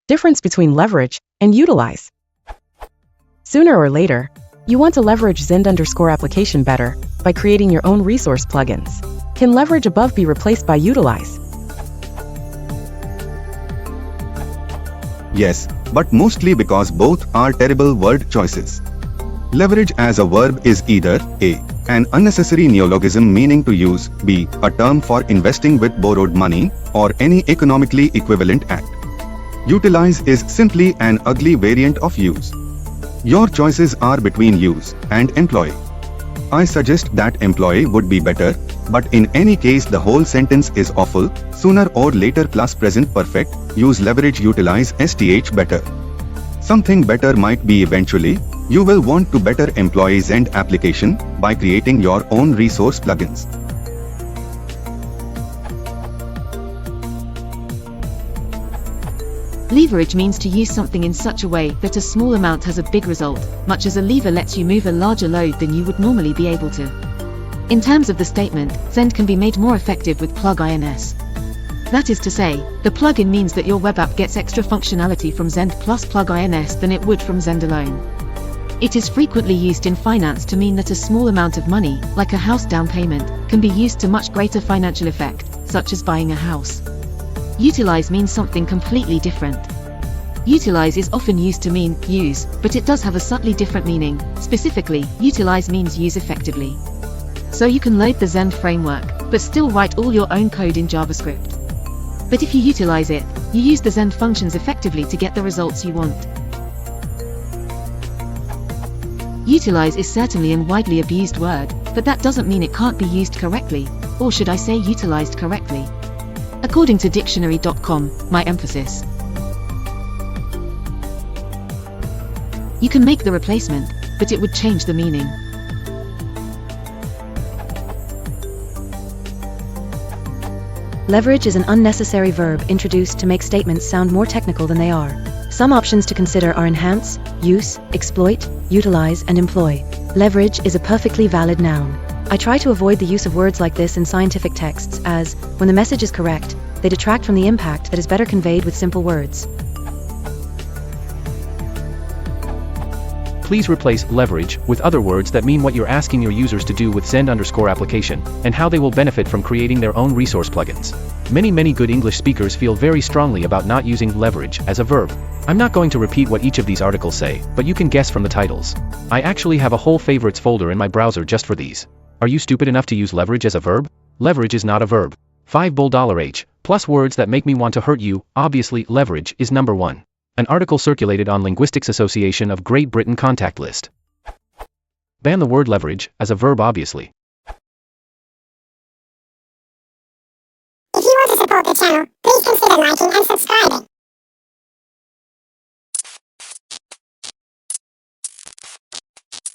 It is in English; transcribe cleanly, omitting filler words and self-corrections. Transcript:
Difference between leverage and utilize. Sooner or later, you want to leverage Zend_application better by creating your own resource plugins. Can leverage above be replaced by utilize? Yes, but mostly because both are terrible word choices. Leverage as a verb is either A. An unnecessary neologism meaning to use, B. A term for investing with borrowed money, or any economically equivalent act. Utilize is simply an ugly variant of use. Your choices are between use and employ. I suggest that employ would be better, but in any case the whole sentence is awful. Sooner or later plus present perfect, use leverage utilize st better. Something better might be eventually. You will want to better employ Zend application by creating your own resource plugins. Leverage means to use something in such a way that a small amount has a big result, much as a lever lets you move a larger load than you would normally be able to. In terms of the statement, Zend can be made more effective with plug ins. That is to say, the plugin means that your web app gets extra functionality from Zend plus plug ins than it would from Zend alone. It is frequently used in finance to mean that a small amount of money, like a house down payment, can be used to much greater financial effect, such as buying a house. Utilize means something completely different. Utilize is often used to mean use, but it does have a subtly different meaning. Specifically, utilize means use effectively. So you can load the Zend framework, but still write all your own code in JavaScript. But if you utilize it, you use the Zend functions effectively to get the results you want. Utilize is certainly a widely abused word, but that doesn't mean it can't be used correctly, or should I say utilized correctly. According to dictionary.com, my emphasis. You can make the replacement, but it would change the meaning. Leverage is an unnecessary verb introduced to make statements sound more technical than they are. Some options to consider are enhance, use, exploit, utilize, and employ. Leverage is a perfectly valid noun. I try to avoid the use of words like this in scientific texts as, when the message is correct, they detract from the impact that is better conveyed with simple words. Please replace leverage with other words that mean what you're asking your users to do with Zend_application, and how they will benefit from creating their own resource plugins. Many good English speakers feel very strongly about not using leverage as a verb. I'm not going to repeat what each of these articles say, but you can guess from the titles. I actually have a whole favorites folder in my browser just for these. Are you stupid enough to use leverage as a verb? Leverage is not a verb. $5 plus words that make me want to hurt you. Obviously, leverage is number one. An article circulated on Linguistics Association of Great Britain contact list. Ban the word leverage as a verb obviously. If you want to support the channel, please consider liking and subscribing.